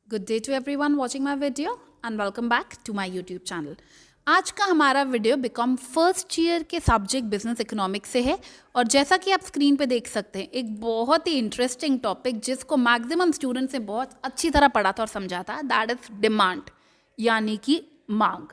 Good day to everyone watching my video and welcome back to my YouTube channel. आज का हमारा video BCom first year के subject business economics से है और जैसा कि आप स्क्रीन पे देख सकते हैं एक बहुत ही इंटरेस्टिंग टॉपिक जिसको मैक्सिमम स्टूडेंट्स ने बहुत अच्छी तरह पढ़ा था और समझा था, दैट इज डिमांड यानी कि मांग।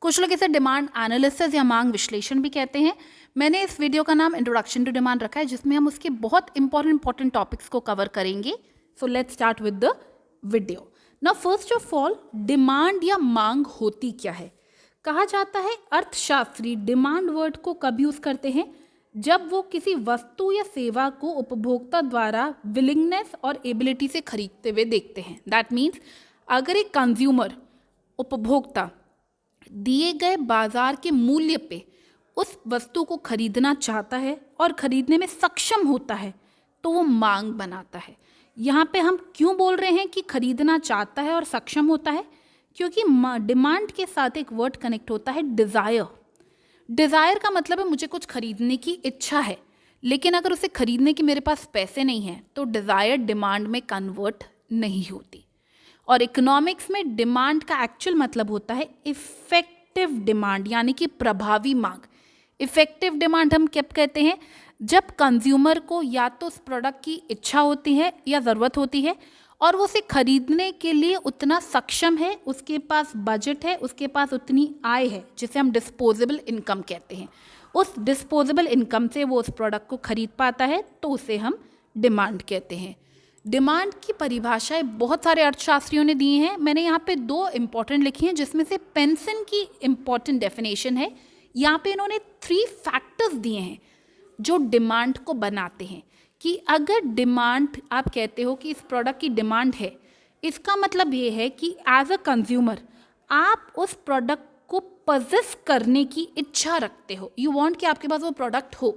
कुछ लोग इसे डिमांड एनालिसिस या मांग विश्लेषण भी कहते हैं। मैंने इस वीडियो का नाम इंट्रोडक्शन टू डिमांड रखा है जिसमें हम उसके बहुत इंपॉर्टेंट टॉपिक्स को कवर करेंगे। So let's start with the video. Now first of all, demand या मांग होती क्या है? कहा जाता है अर्थशास्त्री डिमांड वर्ड को कब यूज करते हैं? जब वो किसी वस्तु या सेवा को उपभोक्ता द्वारा विलिंगनेस और एबिलिटी से खरीदते हुए देखते हैं। दैट मीन्स अगर एक कंज्यूमर उपभोक्ता दिए गए बाजार के मूल्य पे उस वस्तु को खरीदना चाहता है और खरीदने में सक्षम होता है तो वो मांग बनाता है। यहाँ पे हम क्यों बोल रहे हैं कि खरीदना चाहता है और सक्षम होता है? क्योंकि डिमांड के साथ एक वर्ड कनेक्ट होता है डिज़ायर। डिज़ायर का मतलब है मुझे कुछ खरीदने की इच्छा है, लेकिन अगर उसे खरीदने की मेरे पास पैसे नहीं हैं तो डिज़ायर डिमांड में कन्वर्ट नहीं होती। और इकोनॉमिक्स में डिमांड का एक्चुअल मतलब होता है इफेक्टिव डिमांड यानी कि प्रभावी मांग। इफेक्टिव डिमांड हम कब कहते हैं? जब कंज्यूमर को या तो उस प्रोडक्ट की इच्छा होती है या ज़रूरत होती है और वो उसे खरीदने के लिए उतना सक्षम है, उसके पास बजट है, उसके पास उतनी आय है, जिसे हम डिस्पोजेबल इनकम कहते हैं। उस डिस्पोजेबल इनकम से वो उस प्रोडक्ट को खरीद पाता है तो उसे हम डिमांड कहते हैं। डिमांड की परिभाषाएं बहुत सारे अर्थशास्त्रियों ने दी हैं। मैंने यहाँ पे दो इम्पॉर्टेंट लिखी हैं जिसमें से पेंसन की इम्पॉर्टेंट डेफिनेशन है। यहाँ पे इन्होंने 3 फैक्टर्स दिए हैं जो डिमांड को बनाते हैं कि अगर डिमांड, आप कहते हो कि इस प्रोडक्ट की डिमांड है, इसका मतलब ये है कि एज अ कंज्यूमर आप उस प्रोडक्ट को पजेस करने की इच्छा रखते हो, यू वांट कि आपके पास वो प्रोडक्ट हो।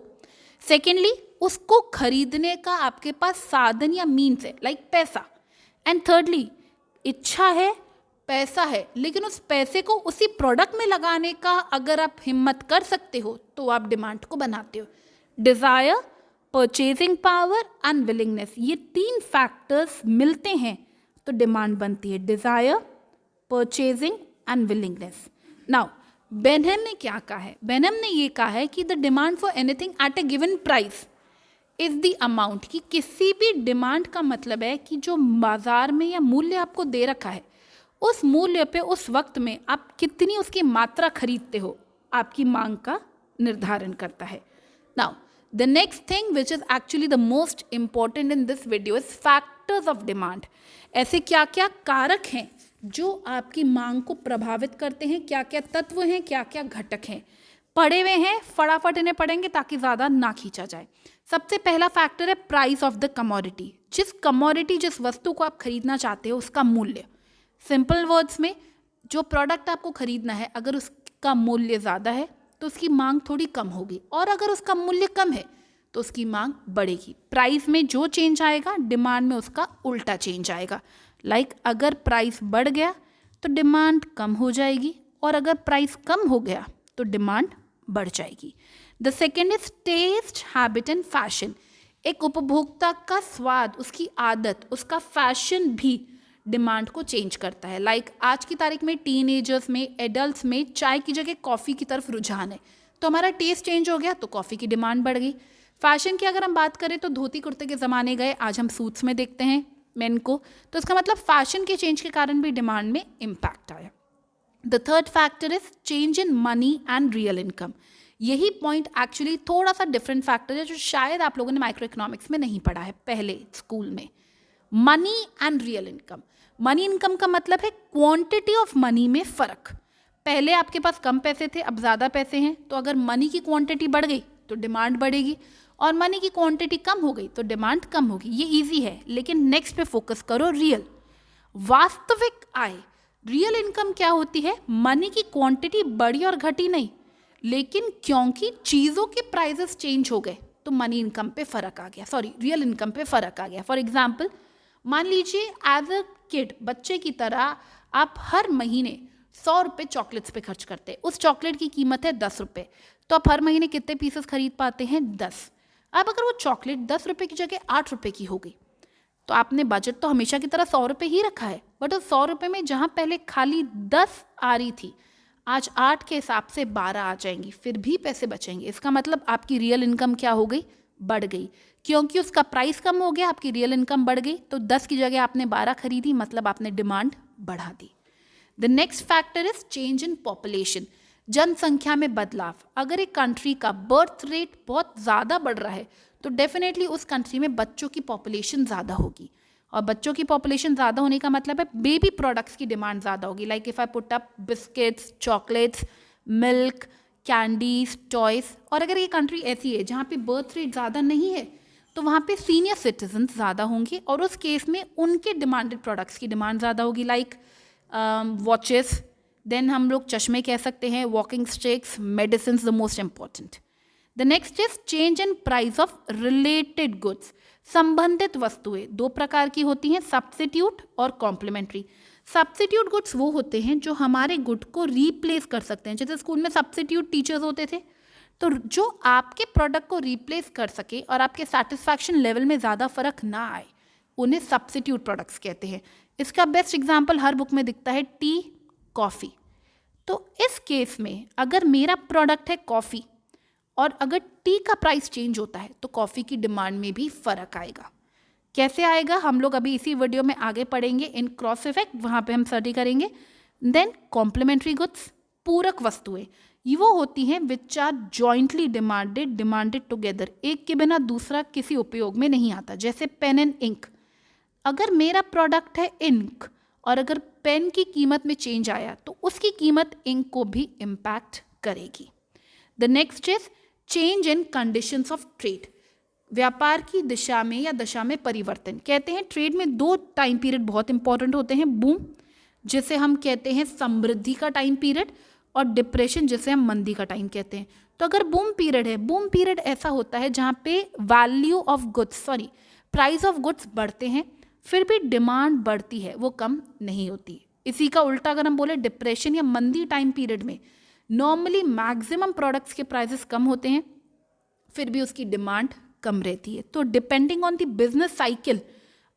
सेकेंडली, उसको खरीदने का आपके पास साधन या मीन्स है, लाइक पैसा। एंड थर्डली, इच्छा है, पैसा है, लेकिन उस पैसे को उसी प्रोडक्ट में लगाने का अगर आप हिम्मत कर सकते हो तो आप डिमांड को बनाते हो। Desire, purchasing power and willingness, ये 3 फैक्टर्स मिलते हैं तो डिमांड बनती है। Desire, purchasing and willingness. Now Benham ने क्या कहा है? बेनहम ने ये कहा है कि the demand for anything at A given price is the amount, कि किसी भी डिमांड का मतलब है कि जो बाजार में या मूल्य आपको दे रखा है उस मूल्य पे उस वक्त में आप कितनी उसकी मात्रा खरीदते हो, आपकी मांग का निर्धारण करता है। Now the next thing which is actually the most important in this video is factors of demand। ऐसे क्या क्या कारक हैं जो आपकी मांग को प्रभावित करते हैं, क्या क्या तत्व हैं, क्या क्या घटक हैं। पढ़े हुए हैं, फटाफट इन्हें पढ़ेंगे ताकि ज़्यादा ना खींचा जाए। सबसे पहला फैक्टर है प्राइस ऑफ द कमोडिटी। जिस कमोडिटी, जिस वस्तु को आप खरीदना चाहते हो उसका मूल्य। सिंपल वर्ड्स में, जो प्रोडक्ट आपको खरीदना है अगर उसका मूल्य ज़्यादा है तो उसकी मांग थोड़ी कम होगी, और अगर उसका मूल्य कम है तो उसकी मांग बढ़ेगी। प्राइस में जो चेंज आएगा डिमांड में उसका उल्टा चेंज आएगा। लाइक अगर प्राइस बढ़ गया तो डिमांड कम हो जाएगी, और अगर प्राइस कम हो गया तो डिमांड बढ़ जाएगी। The second is taste, habit and fashion. एक उपभोक्ता का स्वाद, उसकी आदत, उसका फैशन भी डिमांड को चेंज करता है। लाइक आज की तारीख में टीनेजर्स में, एडल्ट्स में चाय की जगह कॉफ़ी की तरफ रुझान है, तो हमारा टेस्ट चेंज हो गया तो कॉफ़ी की डिमांड बढ़ गई। फैशन की अगर हम बात करें तो धोती कुर्ते के ज़माने गए, आज हम सूट्स में देखते हैं मेन को, तो इसका मतलब फैशन के चेंज के कारण भी डिमांड में इम्पैक्ट आया। The third factor is change in money and real income. यही पॉइंट एक्चुअली थोड़ा सा डिफरेंट फैक्टर है जो शायद आप लोगों ने माइक्रो इकोनॉमिक्स में नहीं पढ़ा है पहले स्कूल में। Money and real income. Money income का मतलब है क्वांटिटी ऑफ मनी में फ़र्क। पहले आपके पास कम पैसे थे, अब ज़्यादा पैसे हैं, तो अगर मनी की क्वांटिटी बढ़ गई तो डिमांड बढ़ेगी, और मनी की क्वांटिटी कम हो गई तो डिमांड कम होगी। ये इजी है, लेकिन नेक्स्ट पे फोकस करो, रियल, वास्तविक आय। रियल इनकम क्या होती है? मनी की क्वांटिटी बढ़ी और घटी नहीं, लेकिन क्योंकि चीज़ों के प्राइसेस चेंज हो गए तो मनी इनकम पे फ़र्क आ गया, सॉरी रियल इनकम पे फ़र्क आ गया। फॉर एग्जाम्पल, मान लीजिए एज अ किड, बच्चे की तरह आप हर महीने 100 रुपये चॉकलेट्स पे खर्च करते हैं। उस चॉकलेट की कीमत है 10 रुपये, तो आप हर महीने कितने पीसेस खरीद पाते हैं? 10। अब अगर वो चॉकलेट 10 रुपये की जगह 8 रुपये की हो गई तो आपने बजट तो हमेशा की तरह 100 रुपये ही रखा है, बट उस 100 रुपये में जहाँ पहले खाली 10 आ रही थी, आज 8 के हिसाब से 12 आ जाएंगी, फिर भी पैसे बचेंगे। इसका मतलब आपकी रियल इनकम क्या हो गई? बढ़ गई, क्योंकि उसका प्राइस कम हो गया, आपकी रियल इनकम बढ़ गई। तो 10 की जगह आपने 12 खरीदी, मतलब आपने डिमांड बढ़ा दी। The next factor is change in population, जनसंख्या में बदलाव। अगर एक कंट्री का बर्थ रेट बहुत ज़्यादा बढ़ रहा है तो डेफिनेटली उस कंट्री में बच्चों की पॉपुलेशन ज़्यादा होगी, और बच्चों की पॉपुलेशन ज़्यादा होने का मतलब है बेबी प्रोडक्ट्स की डिमांड ज़्यादा होगी। Like if I put up biscuits, chocolates, milk, candies, toys. और अगर ये कंट्री ऐसी है जहाँ पे बर्थ रेट ज़्यादा नहीं है तो वहाँ पे सीनियर सिटीजन ज़्यादा होंगे, और उस केस में उनके डिमांडेड प्रोडक्ट्स की डिमांड ज़्यादा होगी। लाइक वॉचेस, देन हम लोग चश्मे कह सकते हैं, walking sticks, medicine the most important. The next is change in price of related goods. संबंधित वस्तुएं दो प्रकार की होती हैं, सब्स्टिट्यूट और कॉम्प्लीमेंट्री। सब्स्टिट्यूट गुड्स वो होते हैं जो हमारे गुड को रिप्लेस कर सकते हैं। जैसे स्कूल में सब्स्टिट्यूट टीचर्स होते थे, तो जो आपके प्रोडक्ट को रिप्लेस कर सके और आपके सेटिस्फैक्शन लेवल में ज़्यादा फर्क ना आए, उन्हें सब्स्टिट्यूट प्रोडक्ट्स कहते हैं। इसका बेस्ट एग्जाम्पल हर बुक में दिखता है, टी, कॉफ़ी। तो इस केस में अगर मेरा प्रोडक्ट है कॉफ़ी और अगर टी का प्राइस चेंज होता है तो कॉफ़ी की डिमांड में भी फ़र्क आएगा। कैसे आएगा हम लोग अभी इसी वीडियो में आगे पढ़ेंगे, इन क्रॉस इफेक्ट, वहाँ पे हम स्टडी करेंगे। देन कॉम्प्लीमेंट्री गुड्स, पूरक वस्तुएं, ये वो होती हैं which are jointly demanded together. एक के बिना दूसरा किसी उपयोग में नहीं आता। जैसे पेन एंड इंक, अगर मेरा प्रोडक्ट है इंक और अगर पेन की कीमत में चेंज आया तो उसकी कीमत इंक को भी इम्पैक्ट करेगी। The next is change in conditions of trade, व्यापार की दिशा में या दशा में परिवर्तन। कहते हैं ट्रेड में दो टाइम पीरियड बहुत इंपॉर्टेंट होते हैं, बूम जिसे हम कहते हैं समृद्धि का टाइम पीरियड, और डिप्रेशन जिसे हम मंदी का टाइम कहते हैं। तो अगर बूम पीरियड है, बूम पीरियड ऐसा होता है जहाँ पे value of goods, price of goods बढ़ते हैं, फिर भी डिमांड बढ़ती है, वो कम नहीं होती। इसी का उल्टा अगर हम बोले डिप्रेशन या मंदी टाइम पीरियड में नॉर्मली मैक्सिमम प्रोडक्ट्स के प्राइसेस कम होते हैं, फिर भी उसकी डिमांड कम रहती है। तो depending on the business cycle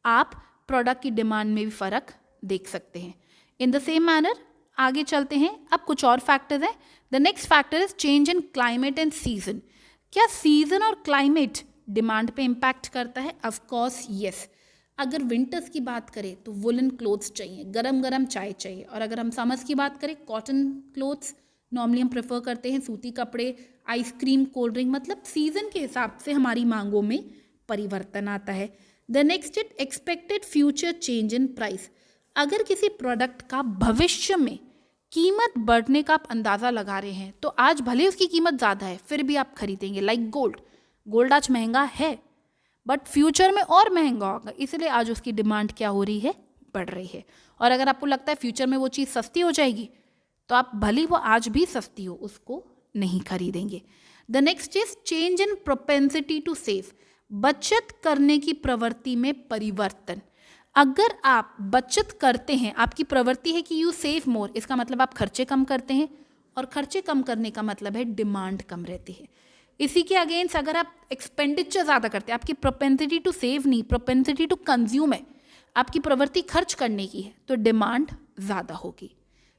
आप प्रोडक्ट की डिमांड में भी फ़र्क देख सकते हैं। इन द सेम मैनर आगे चलते हैं। अब कुछ और फैक्टर्स हैं। The next factor is change in climate and season. क्या सीजन और क्लाइमेट डिमांड पे इम्पैक्ट करता है? Of course yes. अगर विंटर्स की बात करें तो वुलन क्लोथ्स चाहिए, गरम गरम चाय चाहिए, और अगर हम समर्स की बात करें कॉटन क्लोथ्स नॉर्मली हम प्रेफर करते हैं, सूती कपड़े, आइसक्रीम, कोल्ड ड्रिंक। मतलब सीजन के हिसाब से हमारी मांगों में परिवर्तन आता है। The next is expected future change in price. अगर किसी प्रोडक्ट का भविष्य में कीमत बढ़ने का आप अंदाज़ा लगा रहे हैं तो आज भले उसकी कीमत ज़्यादा है फिर भी आप खरीदेंगे। लाइक गोल्ड आज महंगा है बट फ्यूचर में और महंगा होगा, इसलिए आज उसकी डिमांड क्या हो रही है? बढ़ रही है। और अगर आपको लगता है फ्यूचर में वो चीज़ सस्ती हो जाएगी तो आप भले वो आज भी सस्ती हो उसको नहीं खरीदेंगे। The next is change in propensity to save. बचत करने की प्रवृत्ति में परिवर्तन। अगर आप बचत करते हैं, आपकी प्रवृत्ति है कि यू सेव मोर, इसका मतलब आप खर्चे कम करते हैं, और खर्चे कम करने का मतलब है डिमांड कम रहती है। इसी के अगेंस्ट अगर आप एक्सपेंडिचर ज़्यादा करते हैं, आपकी प्रोपेंसिटी टू सेव नहीं, प्रोपेंसिटी टू कंज्यूम है, आपकी प्रवृत्ति खर्च करने की है, तो डिमांड ज़्यादा होगी।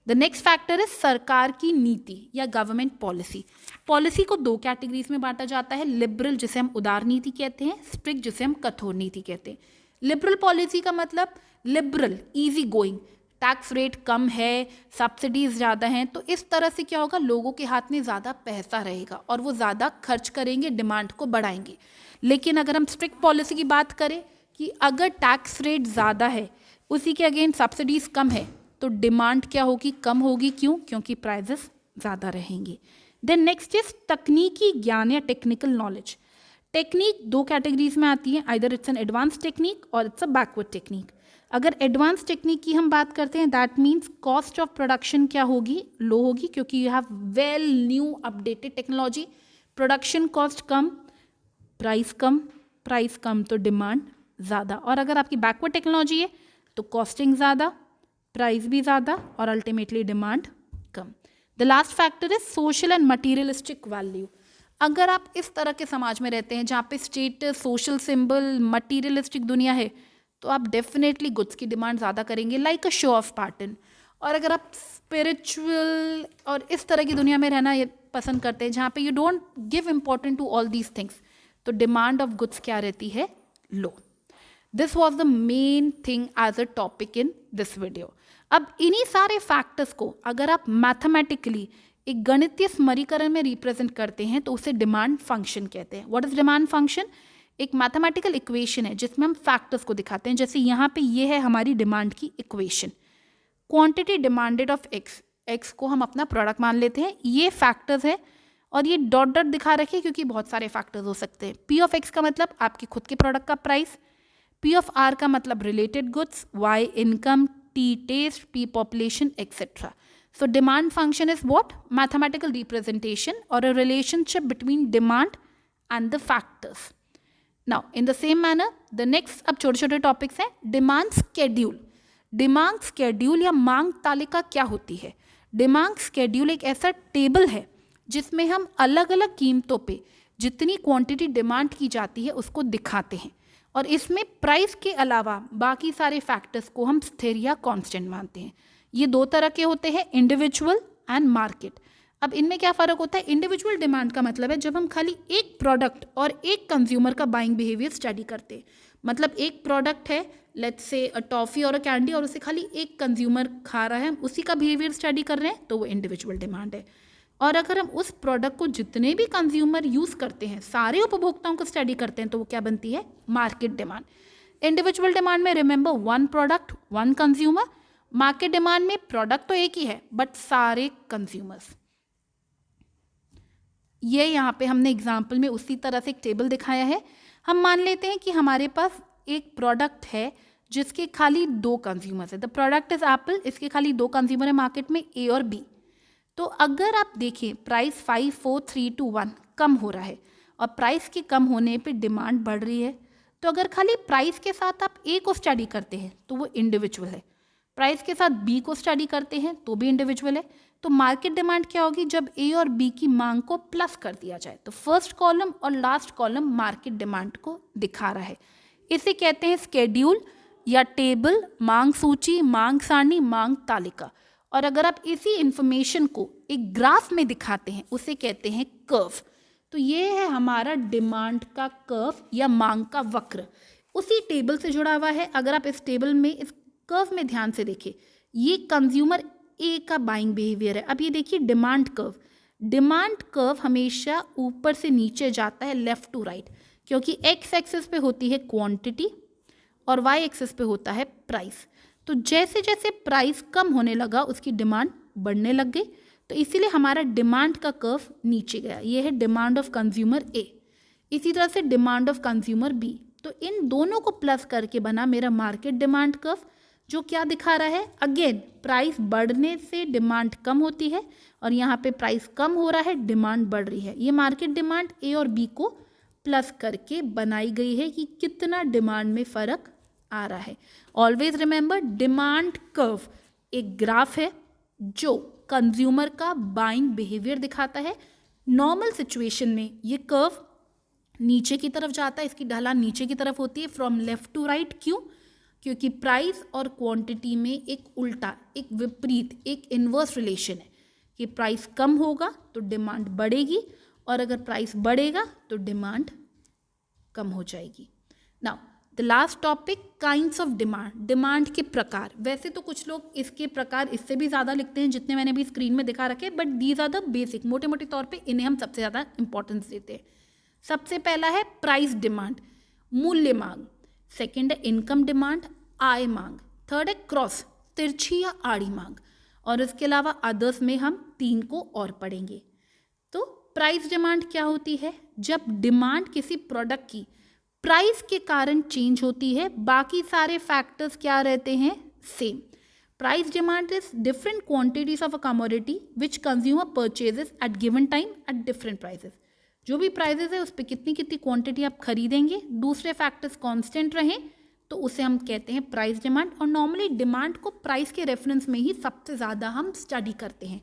द नेक्स्ट फैक्टर है सरकार की नीति या गवर्नमेंट पॉलिसी। पॉलिसी को दो कैटेगरीज में बांटा जाता है, लिबरल जिसे हम उदार नीति कहते हैं, स्ट्रिक्ट जिसे हम कठोर नीति कहते हैं। लिबरल पॉलिसी का मतलब liberal, easy going, tax rate कम है, सब्सिडीज ज़्यादा हैं, तो इस तरह से क्या होगा, लोगों के हाथ में ज़्यादा पैसा रहेगा और वो ज़्यादा खर्च करेंगे, डिमांड को बढ़ाएंगे। लेकिन अगर हम स्ट्रिक्ट पॉलिसी की बात करें कि अगर टैक्स रेट ज़्यादा है उसी के अगेंस्ट सब्सिडीज़ कम है तो डिमांड क्या होगी? कम होगी। क्यों? क्योंकि प्राइजेस ज़्यादा रहेंगे। देन नेक्स्ट इज तकनीकी ज्ञान या टेक्निकल नॉलेज। टेक्निक दो कैटेगरीज में आती है, either it's an advance technique और इट्स अ बैकवर्ड टेक्निक। अगर एडवांस टेक्निक की हम बात करते हैं that means cost of production क्या होगी? लो होगी, क्योंकि you have well new updated technology. Production cost कम, प्राइस कम तो डिमांड ज़्यादा। और अगर आपकी बैकवर्ड टेक्नोलॉजी है तो कॉस्टिंग ज़्यादा, प्राइस भी ज़्यादा और ultimately demand come. The last factor is social and materialistic value. अगर आप इस तरह के समाज में रहते हैं जहाँ पे स्टेटस, सोशल सिंबल, मटीरियलिस्टिक दुनिया है, तो आप डेफिनेटली गुड्स की डिमांड ज़्यादा करेंगे, like a show off pattern. और अगर आप स्पिरिचुअल और इस तरह की दुनिया में रहना ये पसंद करते हैं जहाँ पे you don't give important to all these things, तो डिमांड ऑफ गुड्स क्या रहती है? Low. This was the main thing as a topic in this video. अब इन्हीं सारे फैक्टर्स को अगर आप मैथमेटिकली एक गणितीय समीकरण में रिप्रेजेंट करते हैं तो उसे डिमांड फंक्शन कहते हैं। What is demand function? एक मैथमेटिकल इक्वेशन है जिसमें हम फैक्टर्स को दिखाते हैं। जैसे यहाँ पे ये है हमारी डिमांड की equation, quantity demanded of x, x को हम अपना प्रोडक्ट मान लेते हैं, ये फैक्टर्स है और ये डॉट डॉट दिखा रखे क्योंकि बहुत सारे फैक्टर्स हो सकते हैं। पी ऑफ एक्स का मतलब आपके खुद के प्रोडक्ट का प्राइस, पी ऑफ आर का मतलब related goods, Y income, T taste, P population etcetera. So demand function is what? Mathematical representation or a relationship between demand and the factors. Now in the same manner the next अब छोटे छोटे topics हैं। Demand schedule. Demand schedule या मांग तालिका क्या होती है? डिमांड स्केड्यूल एक ऐसा टेबल है जिसमें हम अलग अलग कीमतों पे जितनी क्वांटिटी डिमांड की जाती है उसको दिखाते हैं और इसमें प्राइस के अलावा बाकी सारे फैक्टर्स को हम स्थिर या कांस्टेंट मानते हैं। ये दो तरह के होते हैं, इंडिविजुअल एंड मार्केट। अब इनमें क्या फ़र्क होता है? इंडिविजुअल डिमांड का मतलब है जब हम खाली एक प्रोडक्ट और एक कंज्यूमर का बाइंग बिहेवियर स्टडी करते हैं। मतलब एक प्रोडक्ट है, लेट्स से अ टॉफ़ी और अ कैंडी, और उसे खाली एक कंज्यूमर खा रहा है, हम उसी का बिहेवियर स्टडी कर रहे हैं, तो वो इंडिविजुअल डिमांड है। और अगर हम उस प्रोडक्ट को जितने भी कंज्यूमर यूज़ करते हैं, सारे उपभोक्ताओं को स्टडी करते हैं, तो वो क्या बनती है? Market demand. इंडिविजुअल डिमांड में remember one product one consumer. Market demand में प्रोडक्ट तो एक ही है बट सारे कंज्यूमर्स। ये यहाँ पे हमने एग्जाम्पल में उसी तरह से एक टेबल दिखाया है। हम मान लेते हैं कि हमारे पास एक प्रोडक्ट है जिसके खाली दो कंज्यूमर्स है। द प्रोडक्ट इज एप्पल, इसके खाली दो कंज्यूमर है मार्केट में, ए और बी। तो अगर आप देखें प्राइस 5 4 3 2 1 कम हो रहा है और प्राइस के कम होने पे डिमांड बढ़ रही है, तो अगर खाली प्राइस के साथ आप ए को स्टडी करते हैं तो वो इंडिविजुअल है, प्राइस के साथ बी को स्टडी करते हैं तो भी इंडिविजुअल है। तो मार्केट डिमांड क्या होगी? जब ए और बी की मांग को प्लस कर दिया जाए। तो फर्स्ट कॉलम और लास्ट कॉलम मार्केट डिमांड को दिखा रहा है। इसे कहते हैं स्केड्यूल या टेबल, मांग सूची, मांग सारणी, मांग तालिका। और अगर आप इसी इंफॉर्मेशन को एक ग्राफ में दिखाते हैं उसे कहते हैं कर्व। तो ये है हमारा डिमांड का कर्व या मांग का वक्र, उसी टेबल से जुड़ा हुआ है। अगर आप इस टेबल में इस कर्व में ध्यान से देखें, ये कंज्यूमर ए का बाइंग बिहेवियर है। अब ये देखिए डिमांड कर्व। डिमांड कर्व हमेशा ऊपर से नीचे जाता है, लेफ्ट टू राइट, क्योंकि एक्स एक्सिस पे होती है क्वांटिटी और वाई एक्सिस पे होता है प्राइस। तो जैसे जैसे प्राइस कम होने लगा उसकी डिमांड बढ़ने लग गई, तो इसीलिए हमारा डिमांड का कर्व नीचे गया। ये है डिमांड ऑफ कंज्यूमर ए। इसी तरह से डिमांड ऑफ कंज्यूमर बी। तो इन दोनों को प्लस करके बना मेरा मार्केट डिमांड कर्व, जो क्या दिखा रहा है? अगेन प्राइस बढ़ने से डिमांड कम होती है और यहाँ पे प्राइस कम हो रहा है, डिमांड बढ़ रही है। ये मार्केट डिमांड ए और बी को प्लस करके बनाई गई है कि कितना डिमांड में फ़र्क आ रहा है। ऑलवेज रिमेंबर डिमांड कर्व एक ग्राफ है जो कंज्यूमर का बाइंग बिहेवियर दिखाता है। नॉर्मल सिचुएशन में ये कर्व नीचे की तरफ जाता है, इसकी ढलान नीचे की तरफ होती है फ्रॉम लेफ्ट टू राइट। क्यों? क्योंकि प्राइस और क्वांटिटी में एक उल्टा, एक विपरीत, एक इन्वर्स रिलेशन है कि प्राइस कम होगा तो डिमांड बढ़ेगी और अगर प्राइस बढ़ेगा तो डिमांड कम हो जाएगी। Now the last topic, kinds of demand. Demand के प्रकार। वैसे तो कुछ लोग इसके प्रकार इससे भी ज़्यादा लिखते हैं जितने मैंने अभी स्क्रीन में दिखा रखे, but these are the basic. मोटे मोटे तौर पे इन्हें हम सबसे ज़्यादा इंपॉर्टेंस देते हैं। सबसे पहला है प्राइस डिमांड, मूल्य मांग। सेकेंड है इनकम डिमांड, आय मांग। थर्ड है क्रॉस, तिरछी या आड़ी मांग। और इसके अलावा अदर्स में हम 3 को और पढ़ेंगे। तो प्राइस डिमांड क्या होती है? जब डिमांड किसी प्रोडक्ट की प्राइस के कारण चेंज होती है, बाकी सारे फैक्टर्स क्या रहते हैं? Same. Price demand is different quantities of a commodity which consumer purchases at given time at different prices. जो भी प्राइसेस है उस पर कितनी कितनी क्वांटिटी आप खरीदेंगे, दूसरे फैक्टर्स कांस्टेंट रहें, तो उसे हम कहते हैं प्राइस डिमांड। और नॉर्मली डिमांड को प्राइस के रेफरेंस में ही सबसे ज़्यादा हम स्टडी करते हैं।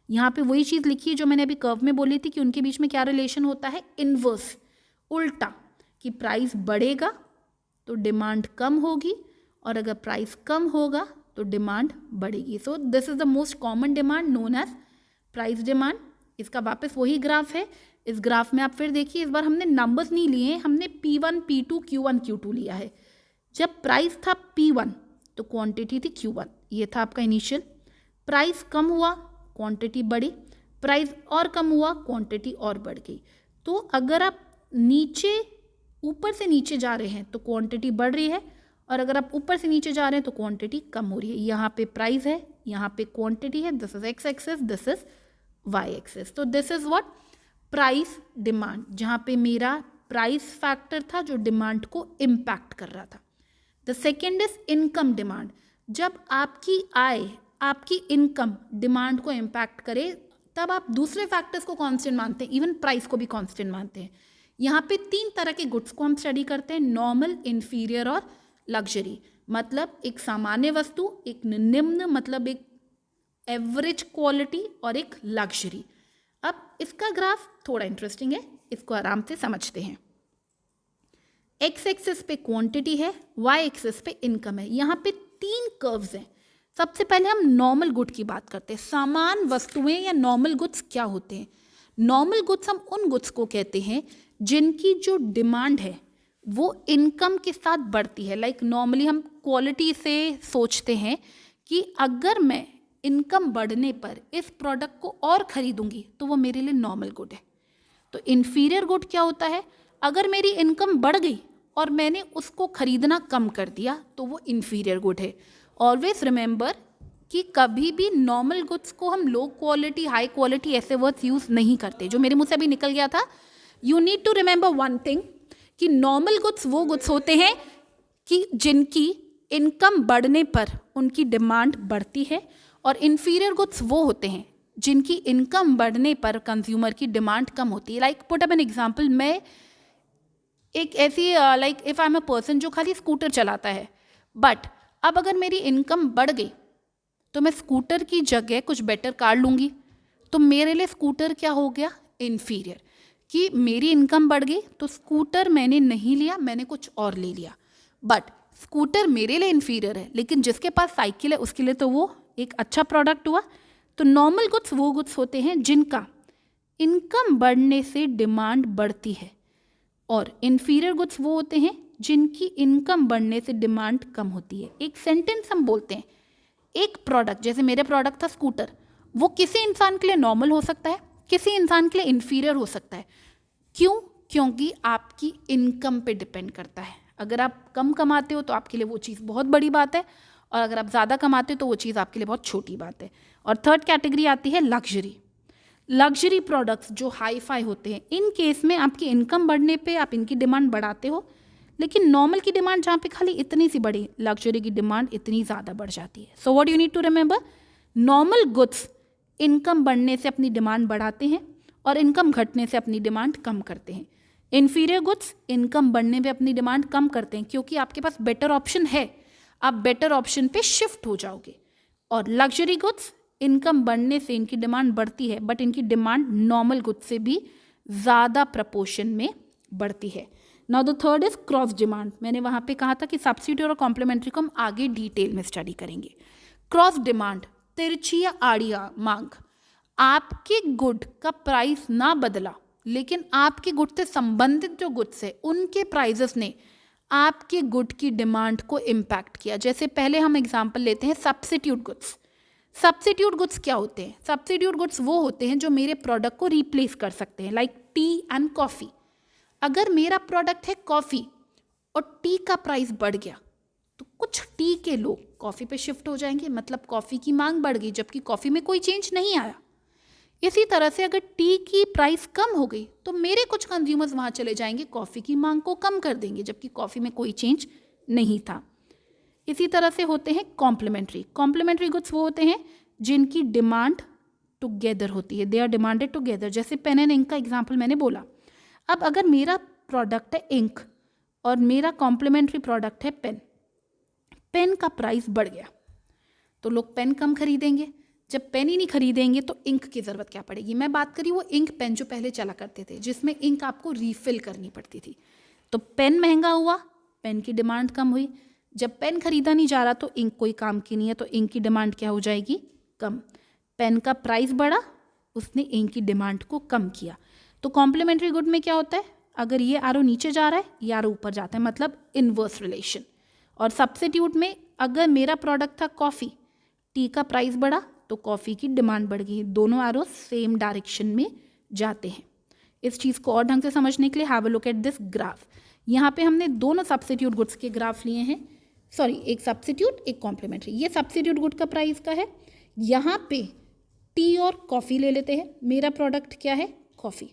यहाँ पे वही चीज़ लिखी है जो मैंने अभी कर्व में बोली थी कि उनके बीच में क्या रिलेशन होता है? इन्वर्स, उल्टा, कि प्राइस बढ़ेगा तो डिमांड कम होगी, और अगर प्राइस कम होगा तो डिमांड बढ़ेगी. So this is the most common demand known as price demand. इसका वापस वही ग्राफ है. इस ग्राफ में आप फिर देखिए, इस बार हमने नंबर्स नहीं लिए, हमने P1, P2, Q1, Q2 लिया है. जब प्राइस था P1 तो क्वांटिटी थी Q1, ये था आपका इनिशियल. प्राइस कम हुआ, क्वांटिटी बढ़ी. प्राइस और कम हुआ, क्वांटिटी और बढ़ गई. तो अगर आप नीचे ऊपर से नीचे जा रहे हैं तो क्वांटिटी बढ़ रही है, और अगर आप ऊपर से नीचे जा रहे हैं तो क्वांटिटी कम हो रही है. यहाँ पे प्राइस है, यहाँ पे क्वांटिटी है. This is X axis, this is Y axis. तो this is what price demand, जहाँ पे मेरा प्राइस फैक्टर था जो डिमांड को इम्पैक्ट कर रहा था. The second is income demand. जब आपकी आय, आपकी इनकम डिमांड को इम्पैक्ट करे तब आप दूसरे फैक्टर्स को कांस्टेंट मानते हैं, इवन प्राइस को भी कांस्टेंट मानते हैं. यहाँ पे 3 तरह के गुड्स को हम स्टडी करते हैं, नॉर्मल, इन्फीरियर और लग्जरी. मतलब एक सामान्य वस्तु, एक निम्न मतलब एक एवरेज क्वालिटी, और एक लग्जरी. अब इसका ग्राफ थोड़ा इंटरेस्टिंग है, इसको आराम से समझते हैं. एक्स एक्सिस पे क्वांटिटी है, वाई एक्सिस पे इनकम है. यहाँ पे 3 कर्व्स हैं. सबसे पहले हम नॉर्मल गुड की बात करते हैं. सामान्य वस्तुएं या नॉर्मल गुड्स क्या होते हैं? नॉर्मल गुड्स हम उन गुड्स को कहते हैं जिनकी जो डिमांड है वो इनकम के साथ बढ़ती है. लाइक नॉर्मली हम क्वालिटी से सोचते हैं कि अगर मैं इनकम बढ़ने पर इस प्रोडक्ट को और ख़रीदूंगी तो वो मेरे लिए नॉर्मल गुड है. तो इन्फीरियर गुड क्या होता है? अगर मेरी इनकम बढ़ गई और मैंने उसको ख़रीदना कम कर दिया तो वो इन्फीरियर गुड है. ऑलवेज रिमेंबर कि कभी भी नॉर्मल गुड्स को हम लो क्वालिटी, हाई क्वालिटी ऐसे वर्ड्स यूज़ नहीं करते. जो मेरे मुँह से अभी निकल गया था, you need to remember one thing कि नॉर्मल गुड्स वो गुड्स होते हैं कि जिनकी इनकम बढ़ने पर उनकी डिमांड बढ़ती है, और इन्फीरियर गुड्स वो होते हैं जिनकी इनकम बढ़ने पर कंज्यूमर की डिमांड कम होती है. Like put up an example, मैं एक ऐसी like if I am a person जो खाली स्कूटर चलाता है, बट अब अगर मेरी इनकम बढ़ गई तो मैं स्कूटर की जगह कुछ बेटर कार लूँगी, तो मेरे लिए स्कूटर क्या हो गया? इन्फीरियर. कि मेरी इनकम बढ़ गई तो स्कूटर मैंने नहीं लिया, मैंने कुछ और ले लिया. बट स्कूटर मेरे लिए इन्फीरियर है, लेकिन जिसके पास साइकिल है उसके लिए तो वो एक अच्छा प्रोडक्ट हुआ. तो नॉर्मल गुड्स वो गुड्स होते हैं जिनका इनकम बढ़ने से डिमांड बढ़ती है, और इन्फीरियर गुड्स वो होते हैं जिनकी इनकम बढ़ने से डिमांड कम होती है. एक सेंटेंस हम बोलते हैं, एक प्रोडक्ट, जैसे मेरे प्रोडक्ट था स्कूटर, वो किसी इंसान के लिए नॉर्मल हो सकता है, किसी इंसान के लिए इन्फीरियर हो सकता है. क्यों? क्योंकि आपकी इनकम पे डिपेंड करता है. अगर आप कम कमाते हो तो आपके लिए वो चीज़ बहुत बड़ी बात है, और अगर आप ज़्यादा कमाते हो तो वो चीज़ आपके लिए बहुत छोटी बात है. और थर्ड कैटेगरी आती है लग्जरी. लग्जरी प्रोडक्ट्स जो हाई फाई होते हैं, इन केस में आपकी इनकम बढ़ने पे आप इनकी डिमांड बढ़ाते हो, लेकिन नॉर्मल की डिमांड जहाँ पे खाली इतनी सी बढ़ी, लग्जरी की डिमांड इतनी ज़्यादा बढ़ जाती है. So what you need to remember, normal goods income बढ़ने से अपनी डिमांड बढ़ाते हैं और इनकम घटने से अपनी डिमांड कम करते हैं. इन्फीरियर गुड्स इनकम बढ़ने पे अपनी डिमांड कम करते हैं क्योंकि आपके पास बेटर ऑप्शन है, आप बेटर ऑप्शन पे शिफ्ट हो जाओगे. और लग्जरी गुड्स इनकम बढ़ने से इनकी डिमांड बढ़ती है, बट इनकी डिमांड नॉर्मल गुड्स से भी ज़्यादा प्रपोर्शन में बढ़ती है. Now the third is cross demand. मैंने वहाँ पे कहा था कि सब्स्टिट्यूट और कॉम्प्लीमेंट्री को हम आगे डिटेल में स्टडी करेंगे. क्रॉस डिमांड, तिरछी या आड़िया मांग. आपके गुड का प्राइस ना बदला, लेकिन आपके गुड से संबंधित जो गुड्स है उनके प्राइजेस ने आपके गुड की डिमांड को इम्पैक्ट किया. जैसे पहले हम एग्जांपल लेते हैं सब्स्टिट्यूट गुड्स. सब्स्टिट्यूट गुड्स क्या होते हैं? सब्स्टिट्यूट गुड्स वो होते हैं जो मेरे प्रोडक्ट को रिप्लेस कर सकते हैं, लाइक टी एंड कॉफ़ी. अगर मेरा प्रोडक्ट है कॉफ़ी और टी का प्राइस बढ़ गया तो कुछ टी के लोग कॉफ़ी पे शिफ्ट हो जाएंगे, मतलब कॉफ़ी की मांग बढ़ गई, जबकि कॉफ़ी में कोई चेंज नहीं आया. इसी तरह से अगर टी की प्राइस कम हो गई तो मेरे कुछ कंज्यूमर्स वहाँ चले जाएंगे, कॉफ़ी की मांग को कम कर देंगे, जबकि कॉफ़ी में कोई चेंज नहीं था. इसी तरह से होते हैं कॉम्प्लीमेंट्री. कॉम्प्लीमेंट्री गुड्स वो होते हैं जिनकी डिमांड टुगेदर होती है, दे आर डिमांडेड टुगेदर. जैसे पेन एंड इंक का एग्जाम्पल मैंने बोला. अब अगर मेरा प्रोडक्ट है इंक और मेरा कॉम्प्लीमेंट्री प्रोडक्ट है पेन, पेन का प्राइस बढ़ गया तो लोग पेन कम खरीदेंगे. जब पेन ही नहीं खरीदेंगे तो इंक की ज़रूरत क्या पड़ेगी? मैं बात करी वो इंक पेन जो पहले चला करते थे, जिसमें इंक आपको रीफिल करनी पड़ती थी. तो पेन महंगा हुआ, पेन की डिमांड कम हुई। जब पेन खरीदा नहीं जा रहा तो इंक कोई काम की नहीं है, तो इंक की डिमांड क्या हो जाएगी? कम। पेन का प्राइस बढ़ा, उसने इंक की डिमांड को कम किया। तो कॉम्प्लीमेंट्री गुड में क्या होता है? अगर ये आरो नीचे जा रहा है, ये आरो ऊपर जाता है, मतलब इनवर्स रिलेशन। और सब्स्टिट्यूट में अगर मेरा प्रोडक्ट था कॉफ़ी, टी का प्राइस बढ़ा तो कॉफ़ी की डिमांड बढ़ गई। दोनों आरो सेम डायरेक्शन में जाते हैं। इस चीज़ को और ढंग से समझने के लिए have a look at this graph. यहाँ पे हमने दोनों सब्स्टिट्यूट गुड्स के ग्राफ लिए हैं, सॉरी एक सब्स्टिट्यूट एक कॉम्प्लीमेंट्री। ये सब्स्टिट्यूट गुड का प्राइस का है। यहाँ पे टी और कॉफ़ी ले लेते हैं। मेरा प्रोडक्ट क्या है? कॉफ़ी।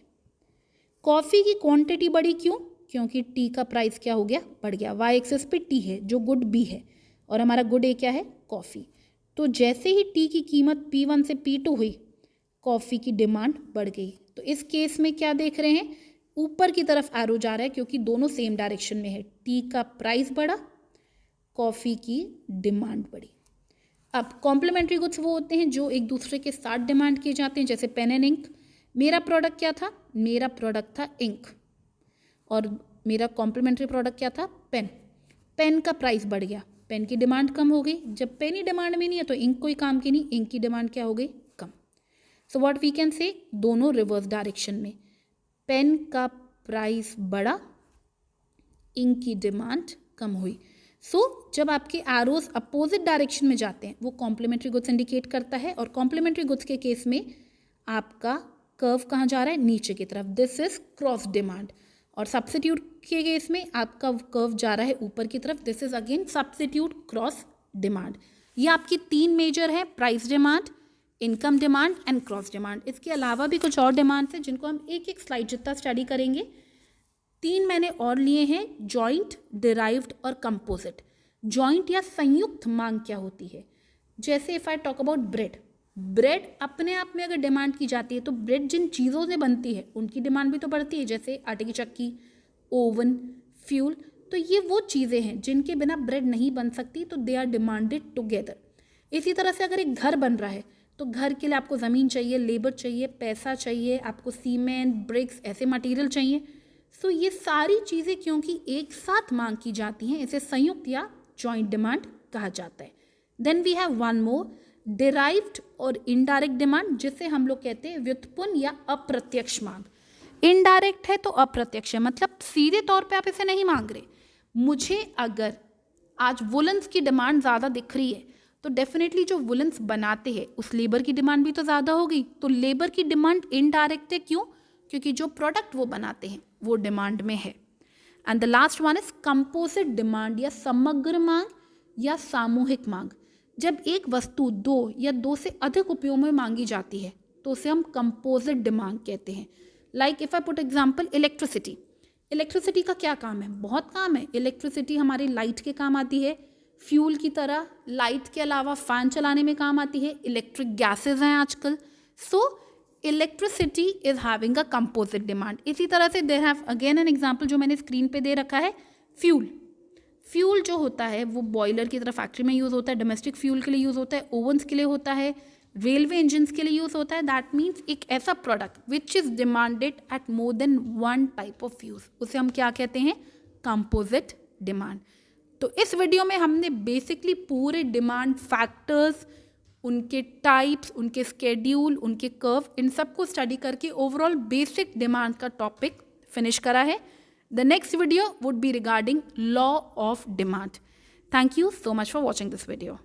कॉफ़ी की क्वांटिटी बढ़ी, क्यों? क्योंकि टी का प्राइस क्या हो गया? बढ़ गया। वाई एक्सिस पे टी है जो गुड बी है, और हमारा गुड ए क्या है? कॉफ़ी। तो जैसे ही टी की कीमत P1 से P2 हुई, कॉफ़ी की डिमांड बढ़ गई। तो इस केस में क्या देख रहे हैं? ऊपर की तरफ एरो जा रहा है क्योंकि दोनों सेम डायरेक्शन में है। टी का प्राइस बढ़ा, कॉफ़ी की डिमांड बढ़ी। अब कॉम्प्लीमेंट्री गुड्स वो होते हैं जो एक दूसरे के साथ डिमांड किए जाते हैं, जैसे पेन एंड इंक। मेरा प्रोडक्ट क्या था? मेरा प्रोडक्ट था इंक, और मेरा कॉम्प्लीमेंट्री प्रोडक्ट क्या था? पेन। पेन का प्राइस बढ़ गया, पेन की डिमांड कम हो गई। जब पेन ही डिमांड में नहीं है तो इंक कोई काम की नहीं, इंक की डिमांड क्या हो गई? कम। So what we can say, दोनों रिवर्स डायरेक्शन में। पेन का प्राइस बढ़ा, इंक की डिमांड कम हुई। जब आपके एरोज अपोजिट डायरेक्शन में जाते हैं, वो कॉम्प्लीमेंट्री गुड्स इंडिकेट करता है। और कॉम्प्लीमेंट्री गुड्स के केस में आपका कर्व कहाँ जा रहा है? नीचे की तरफ। This is cross demand. और सब्स्टिट्यूट के केस में आपका कर्व जा रहा है ऊपर की तरफ। This is again substitute cross demand. ये आपकी तीन मेजर है, price demand, income demand and cross demand. इसके अलावा भी कुछ और डिमांड्स हैं जिनको हम एक एक स्लाइड जितना स्टडी करेंगे। तीन मैंने और लिए हैं, जॉइंट, डिराइव्ड और कंपोजिट। जॉइंट या संयुक्त मांग क्या होती है? जैसे if I talk about bread, bread अपने आप में अगर डिमांड की जाती है तो ब्रेड जिन चीज़ों से बनती है उनकी डिमांड भी तो बढ़ती है, जैसे आटे की चक्की, ओवन, फ्यूल। तो ये वो चीज़ें हैं जिनके बिना ब्रेड नहीं बन सकती, तो दे आर डिमांडेड टुगेदर। इसी तरह से अगर एक घर बन रहा है तो घर के लिए आपको ज़मीन चाहिए, लेबर चाहिए, पैसा चाहिए, आपको सीमेंट, ब्रिक्स, ऐसे मटेरियल चाहिए। सो ये सारी चीज़ें क्योंकि एक साथ मांग की जाती हैं, इसे संयुक्त या जॉइंट डिमांड कहा जाता है। Then we have one more, derived और इनडायरेक्ट डिमांड, जिसे हम लोग कहते हैं व्युत्पन्न या अप्रत्यक्ष मांग। इनडायरेक्ट है तो अप्रत्यक्ष है, मतलब सीधे तौर पे आप इसे नहीं मांग रहे। मुझे अगर आज वुलन्स की डिमांड ज़्यादा दिख रही है तो डेफिनेटली जो वुलन्स बनाते हैं उस लेबर की डिमांड भी तो ज़्यादा होगी। तो लेबर की डिमांड इनडायरेक्ट है, क्यों? क्योंकि जो प्रोडक्ट वो बनाते हैं वो डिमांड में है। And the last one is composite demand या समग्र मांग या सामूहिक मांग। जब एक वस्तु दो या दो से अधिक उपयोग में मांगी जाती है तो उसे हम कंपोजिट डिमांड कहते हैं। Like if I put example, electricity. Electricity का क्या काम है? बहुत काम है। इलेक्ट्रिसिटी हमारी लाइट के काम आती है, फ्यूल की तरह। लाइट के अलावा फैन चलाने में काम आती है। इलेक्ट्रिक गैसेज हैं आजकल। Electricity is having a composite demand. इसी तरह से there have again an example जो मैंने स्क्रीन पे दे रखा है, फ्यूल। फ्यूल जो होता है वो बॉयलर की तरह फैक्ट्री में यूज़ होता है, डोमेस्टिक फ्यूल के लिए यूज़ होता है, ओवन्स के लिए होता है, रेलवे इंजन्स के लिए यूज़ होता है। दैट मीन्स एक ऐसा product which is demanded eight more than one type of use, उसे हम क्या कहते हैं? Composite demand. तो इस वीडियो में हमने बेसिकली पूरे डिमांड फैक्टर्स, उनके टाइप्स, उनके स्केड्यूल, उनके कर्व, इन सब को स्टडी करके ओवरऑल बेसिक डिमांड का टॉपिक फिनिश करा है। The next video would be regarding law of demand. Thank you so much for watching this video.